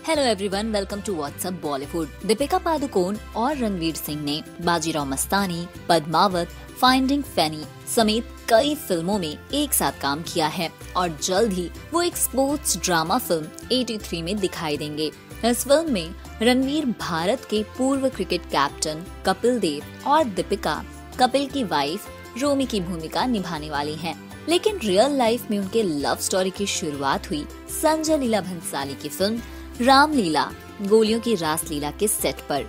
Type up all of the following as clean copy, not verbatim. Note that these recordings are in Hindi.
Hello everyone, welcome to WhatsApp Bollywood. Deepika Padukone और रणवीर सिंह ने बाजीराव मस्तानी, पद्मावत, फाइंडिंग फैनी समेत कई फिल्मों में एक साथ काम किया है और जल्द ही वो एक स्पोर्ट्स ड्रामा फिल्म 83 में दिखाई देंगे। इस फिल्म में रणवीर भारत के पूर्व क्रिकेट कैप्टन कपिल देव और दीपिका कपिल की वाइफ रोमी की भूमिका निभाने वाली हैं। लेकिन रियल लाइफ में उनके लव स्टोरी की शुरुआत हुई संजय लीला भंसाली की फिल्म रामलीला गोलियों की रासलीला के सेट पर।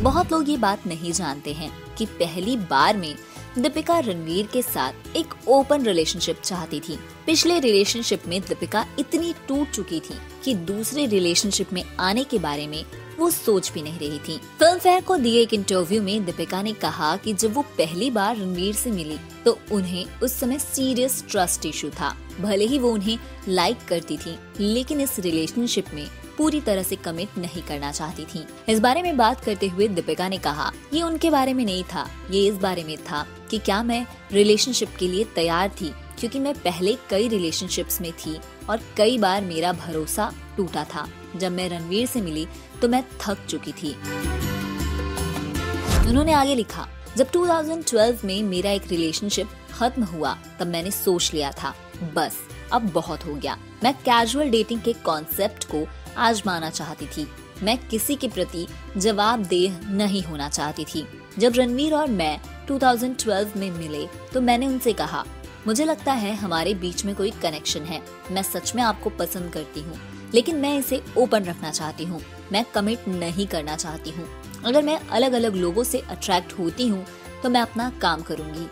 बहुत लोग ये बात नहीं जानते हैं कि पहली बार में दीपिका रणवीर के साथ एक ओपन रिलेशनशिप चाहती थी। पिछले रिलेशनशिप में दीपिका इतनी टूट चुकी थी कि दूसरे रिलेशनशिप में आने के बारे में वो सोच भी नहीं रही थी। फिल्म फेयर को दिए एक इंटरव्यू में दीपिका ने कहा कि जब वो पहली बार रणवीर से मिली तो उन्हें उस समय सीरियस ट्रस्ट इशू था। भले ही वो उन्हें लाइक करती थी, लेकिन इस रिलेशनशिप में पूरी तरह से कमिट नहीं करना चाहती थी। इस बारे में बात करते हुए दीपिका ने कहा, ये उनके बारे में नहीं था, ये इस बारे में था कि क्या मैं रिलेशनशिप के लिए तैयार थी, क्योंकि मैं पहले कई रिलेशनशिप्स में थी और कई बार मेरा भरोसा टूटा था। जब मैं रणवीर से मिली तो मैं थक चुकी थी। उन्होंने आगे लिखा, जब 2012 में मेरा एक रिलेशनशिप खत्म हुआ तब मैंने सोच लिया था बस अब बहुत हो गया। मैं कैजुअल डेटिंग के कॉन्सेप्ट को आजमाना चाहती थी। मैं किसी के प्रति जवाबदेह नहीं होना चाहती थी। जब रणवीर और मैं 2012 में मिले तो मैंने उनसे कहा, मुझे लगता है हमारे बीच में कोई कनेक्शन है। मैं सच में आपको पसंद करती हूँ, लेकिन मैं इसे ओपन रखना चाहती हूँ। मैं कमिट नहीं करना चाहती हूँ। अगर मैं अलग अलग लोगों से अट्रैक्ट होती हूँ तो मैं अपना काम करूंगी।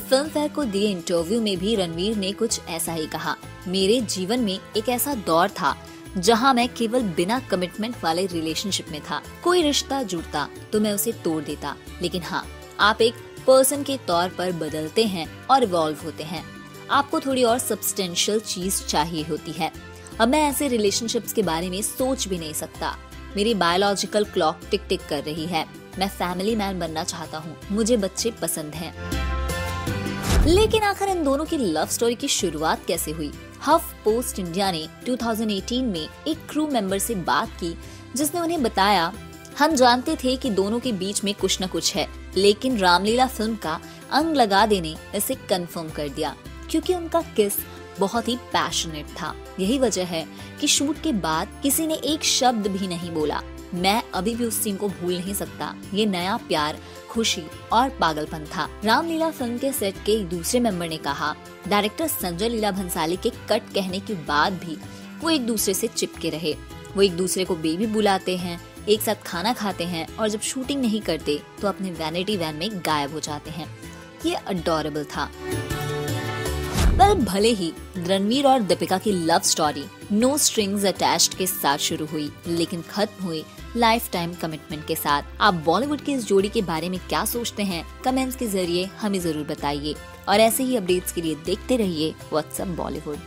फिल्म फेयर को दिए इंटरव्यू में भी रणवीर ने कुछ ऐसा ही कहा, मेरे जीवन में एक ऐसा दौर था जहां मैं केवल बिना कमिटमेंट वाले रिलेशनशिप में था। कोई रिश्ता जुड़ता तो मैं उसे तोड़ देता, लेकिन हाँ, आप एक पर्सन के तौर पर बदलते हैं और इवॉल्व होते हैं। आपको थोड़ी और सब्सटेंशियल चीज चाहिए होती है। अब मैं ऐसे रिलेशनशिप्स के बारे में सोच भी नहीं सकता। मेरी बायोलॉजिकल क्लॉक टिक टिक कर रही है। मैं फैमिली मैन बनना चाहता हूँ। मुझे बच्चे पसंद हैं। लेकिन आखिर इन दोनों की लव स्टोरी की शुरुआत कैसे हुई? हफ पोस्ट इंडिया ने 2018 में एक क्रू मेंबर से बात की, जिसने उन्हें बताया, हम जानते थे कि दोनों के बीच में कुछ न कुछ है, लेकिन रामलीला फिल्म का अंग लगा देने इसे कंफर्म कर दिया, क्योंकि उनका किस बहुत ही पैशनेट था। यही वजह है कि शूट के बाद किसी ने एक शब्द भी नहीं बोला। मैं अभी भी उस सीन को भूल नहीं सकता। ये नया प्यार, खुशी और पागलपन था। रामलीला फिल्म के सेट के एक दूसरे मेंबर ने कहा, डायरेक्टर संजय लीला भंसाली के कट कहने के बाद भी वो एक दूसरे से चिपके रहे। वो एक दूसरे को बेबी बुलाते हैं, एक साथ खाना खाते हैं और जब शूटिंग नहीं करते तो अपने वैनिटी वैन में गायब हो जाते हैं। ये अडोरेबल था। भले ही रणवीर और दीपिका की love story no strings attached के साथ शुरू हुई, लेकिन खत्म हुई लाइफ टाइम कमिटमेंट के साथ। आप बॉलीवुड की इस जोड़ी के बारे में क्या सोचते हैं? कमेंट्स के जरिए हमें जरूर बताइए और ऐसे ही अपडेट्स के लिए देखते रहिए व्हाट्सएप बॉलीवुड।